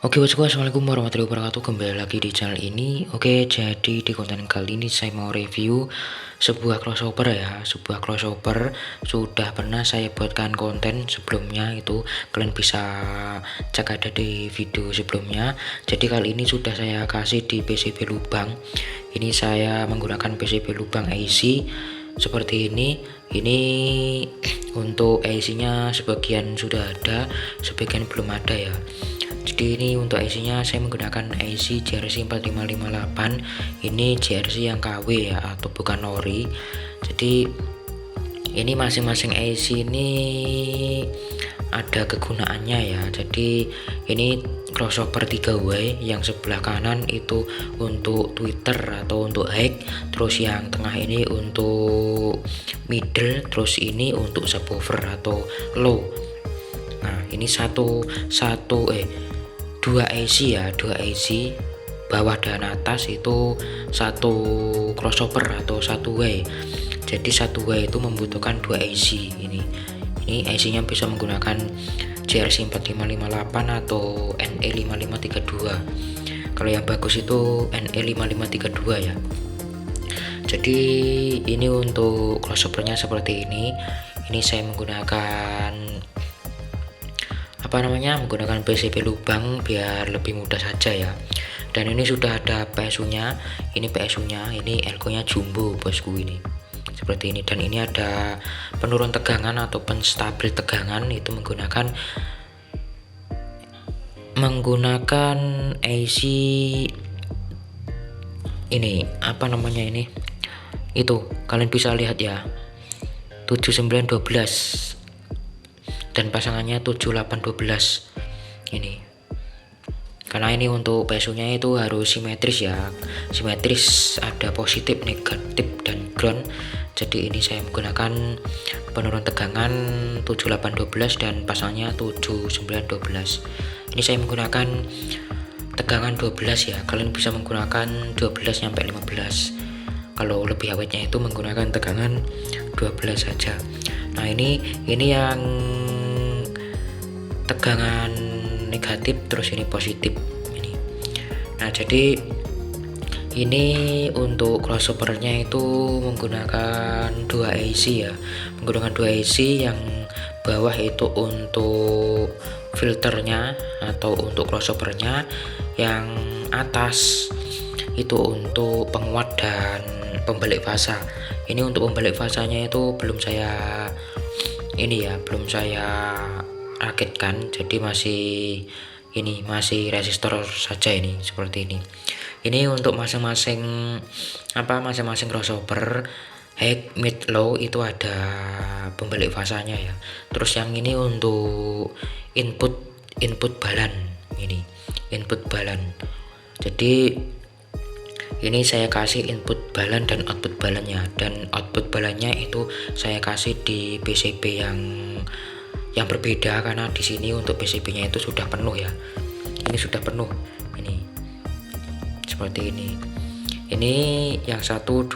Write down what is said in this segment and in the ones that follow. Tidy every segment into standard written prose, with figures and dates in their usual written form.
Oke bosku, assalamualaikum warahmatullahi wabarakatuh. Kembali lagi di channel ini. Oke, jadi di konten kali ini saya mau review sebuah crossover ya. Sebuah crossover sudah pernah saya buatkan konten sebelumnya, itu kalian bisa cek ada di video sebelumnya. Jadi kali ini sudah saya kasih di PCB lubang. Ini saya menggunakan PCB lubang IC seperti ini. Ini untuk IC-nya sebagian sudah ada, sebagian belum ada ya. Jadi ini untuk IC-nya saya menggunakan IC JRC 4558. Ini JRC yang KW ya, atau bukan ori. Jadi ini masing-masing IC ini ada kegunaannya ya. Jadi ini crossover 3W, yang sebelah kanan itu untuk Twitter atau untuk high, terus yang tengah ini untuk middle, terus ini untuk subwoofer atau low. Nah ini dua IC ya, dua IC bawah dan atas itu satu crossover atau satu way. Jadi satu way itu membutuhkan dua IC. Ini IC-nya bisa menggunakan JRC 4558 atau NE5532. Kalau yang bagus itu NE5532 ya. Jadi ini untuk crossovernya seperti ini. Ini saya menggunakan menggunakan PCB lubang biar lebih mudah saja ya. Dan ini sudah ada PSU nya. Ini PSU nya, ini elko nya jumbo bosku, ini seperti ini. Dan ini ada penurun tegangan atau penstabil tegangan, itu menggunakan IC ini ini itu kalian bisa lihat ya, 7912 dan pasangannya 7812 ini. Karena ini untuk PSU nya itu harus simetris ya, simetris, ada positif, negatif dan ground. Jadi ini saya menggunakan penurun tegangan 7812 dan pasangnya 7912. Ini saya menggunakan tegangan 12 ya, kalian bisa menggunakan 12 sampai 15. Kalau lebih awetnya itu menggunakan tegangan 12 saja. Nah ini yang tegangan negatif, terus ini positif ini. Nah jadi ini untuk crossovernya itu menggunakan dua IC ya, menggunakan dua IC. Yang bawah itu untuk filternya atau untuk crossovernya, yang atas itu untuk penguat dan pembalik fasa. Ini untuk pembalik fasanya itu belum saya rakitkan, jadi masih resistor saja ini, seperti ini. Ini untuk masing-masing crossover high, mid, low itu ada pembalik fasanya ya. Terus yang ini untuk input balan, ini input balan. Jadi ini saya kasih input balan dan output balannya, dan output balannya itu saya kasih di PCB yang berbeda, karena di sini untuk PCB-nya itu sudah penuh ya. Ini sudah penuh. Ini seperti ini. Ini yang 1 2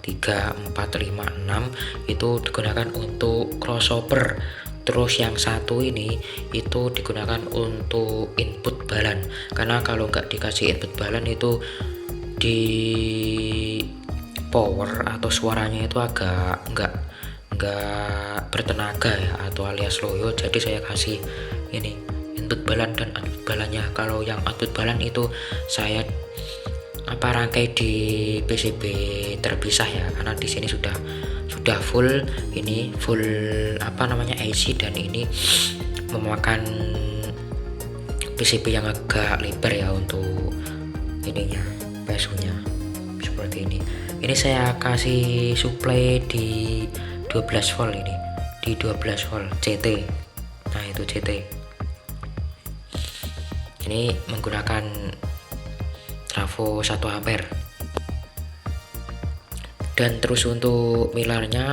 3 4 5 6 itu digunakan untuk crossover. Terus yang satu ini itu digunakan untuk input balan, karena kalau nggak dikasih input balan itu di power atau suaranya itu agak nggak bertenaga ya, atau alias loyo. Jadi saya kasih ini input balan dan output balannya. Kalau yang output balan itu saya rangkai di PCB terpisah ya, karena di sini sudah full, ini full IC, dan ini memakan PCB yang agak lebar ya untuk ininya, PSU nya seperti ini. Ini saya kasih supply di 12 volt, ini di 12 volt CT. Nah itu CT. Ini menggunakan trafo 1 ampere. Dan terus untuk milarnya,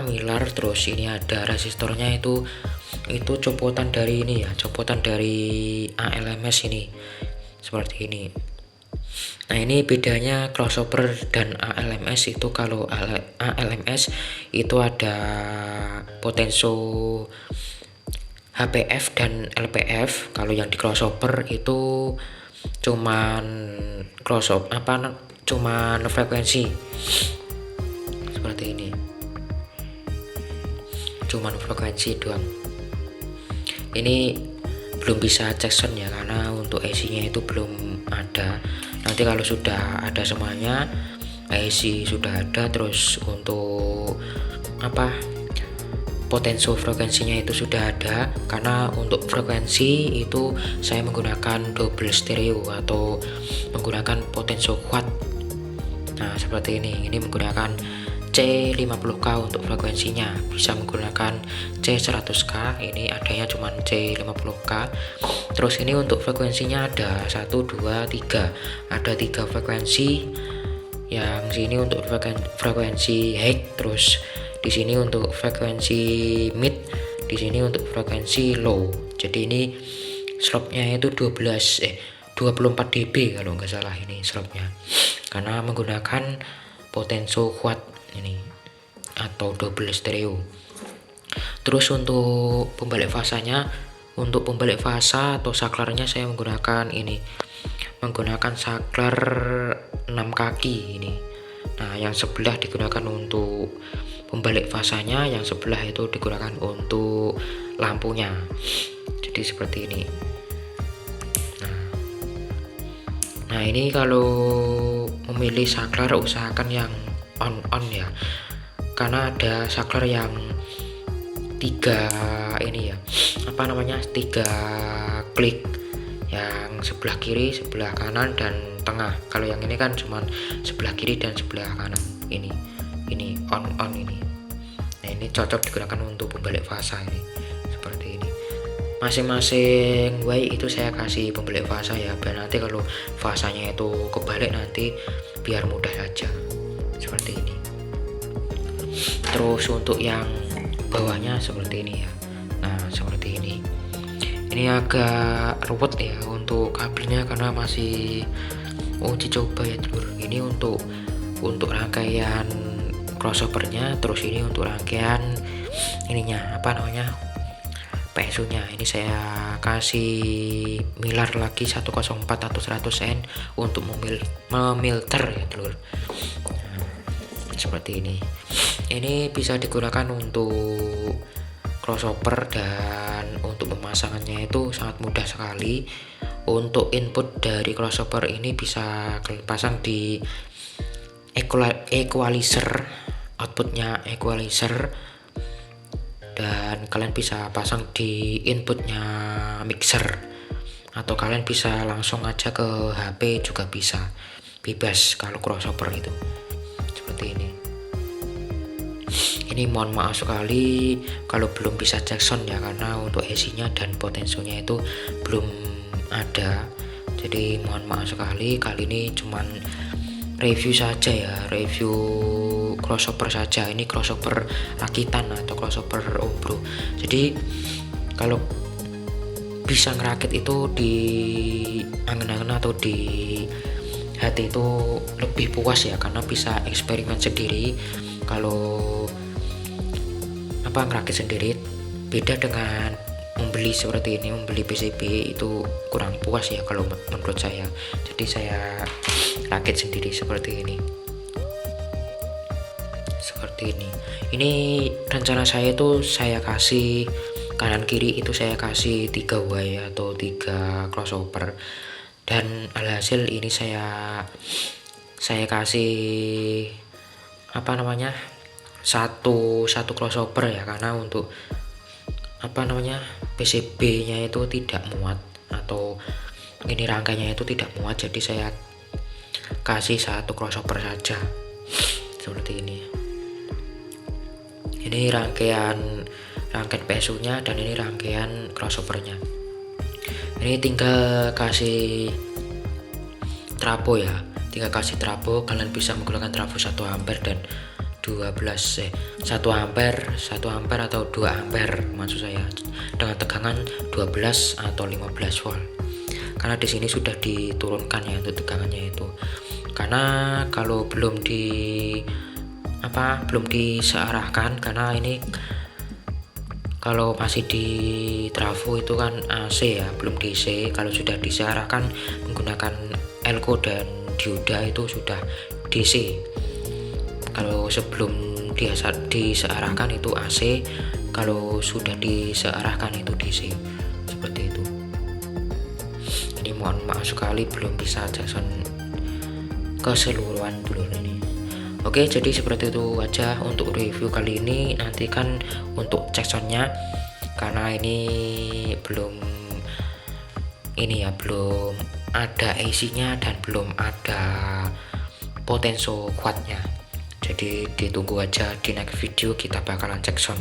terus ini ada resistornya, itu copotan dari ini ya, copotan dari ALMS ini, seperti ini. Nah ini bedanya crossover dan ALMS itu, kalau ALMS itu ada potenso HPF dan LPF. Kalau yang di crossover itu cuman cuman frekuensi seperti ini, cuman frekuensi doang. Ini belum bisa cek sound ya, karena untuk AC nya itu belum ada. Nanti kalau sudah ada semuanya, AC sudah ada, terus untuk potensio frekuensinya itu sudah ada. Karena untuk frekuensi itu saya menggunakan double stereo atau menggunakan potensio quad. Nah seperti ini menggunakan C50K untuk frekuensinya, bisa menggunakan C100K, ini adanya cuma C50K. Terus ini untuk frekuensinya ada 1, 2, 3, ada 3 frekuensi. Yang sini untuk frekuensi high, terus di sini untuk frekuensi mid, di sini untuk frekuensi low. Jadi ini slope-nya itu 24 dB kalau nggak salah ini slope-nya, karena menggunakan potensio quad ini atau double stereo. Terus untuk pembalik fasanya, untuk pembalik fasa atau saklarnya saya menggunakan saklar 6 kaki ini. Nah yang sebelah digunakan untuk pembalik fasanya, yang sebelah itu digunakan untuk lampunya. Jadi seperti ini. Nah ini kalau memilih saklar usahakan yang on ya, karena ada saklar yang 3 klik, yang sebelah kiri, sebelah kanan, dan tengah. Kalau yang ini kan cuma sebelah kiri dan sebelah kanan. Ini on ini. Nah ini cocok digunakan untuk pembalik fasa ini seperti ini. Masing-masing way itu saya kasih pembalik fasa ya, biar nanti kalau fasanya itu kebalik nanti biar mudah saja seperti ini. Terus untuk yang bawahnya seperti ini ya. Nah seperti ini. Ini agak ruwet ya untuk kabelnya karena masih uji coba ya dulur. Ini untuk rangkaian crossovernya, terus ini untuk rangkaian PSU nya. Ini saya kasih milar lagi 104 atau 100N untuk memilter ya dulur. Seperti ini bisa digunakan untuk crossover, dan untuk pemasangannya itu sangat mudah sekali. Untuk input dari crossover ini bisa kalian pasang di equalizer, outputnya equalizer, dan kalian bisa pasang di inputnya mixer, atau kalian bisa langsung aja ke HP juga bisa, bebas kalau crossover itu seperti ini. Ini mohon maaf sekali kalau belum bisa cek sound ya, karena untuk AC-nya dan potensionya itu belum ada. Jadi mohon maaf sekali, kali ini cuman review saja ya, review crossover saja. Ini crossover rakitan atau crossover ombro. Jadi kalau bisa ngerakit itu di angen-angen atau di hati itu lebih puas ya, karena bisa eksperimen sendiri. Kalau ngerakit sendiri beda dengan membeli seperti ini, membeli PCB itu kurang puas ya kalau menurut saya. Jadi saya rakit sendiri seperti ini. Ini rencana saya itu saya kasih kanan kiri itu saya kasih 3 way atau 3 crossover, dan alhasil ini saya kasih satu crossover ya, karena untuk PCB nya itu tidak muat, atau ini rangkainya itu tidak muat, jadi saya kasih satu crossover saja seperti ini. Ini rangkaian PSU nya, dan ini rangkaian crossovernya. Ini tinggal kasih trafo ya, kalian bisa menggunakan trafo 1 ampere dan 1 ampere atau 2 ampere maksud saya, dengan tegangan 12 atau 15 volt. Karena di sini sudah diturunkan ya untuk tegangannya itu. Karena kalau belum disearahkan, karena ini Kalau masih di trafo itu kan AC ya, belum DC. Kalau sudah DC arahkan menggunakan elko dan dioda itu sudah DC. Kalau sebelum disearahkan itu AC, kalau sudah disearahkan itu DC, seperti itu. Ini mohon maaf sekali belum bisa Jackson keseluruhan dulu ini. Oke, jadi seperti itu aja untuk review kali ini. Nantikan untuk Jacksonnya, karena ini belum ada AC-nya dan belum ada potenso kuatnya. Jadi ditunggu aja, di next video kita bakalan Jackson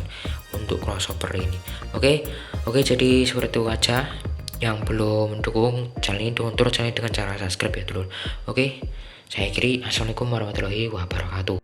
untuk crossover ini. Oke, jadi seperti itu aja. Yang belum mendukung channel ini, dukung terus channel dengan cara subscribe ya dulu. Oke, saya akhiri. Assalamualaikum warahmatullahi wabarakatuh.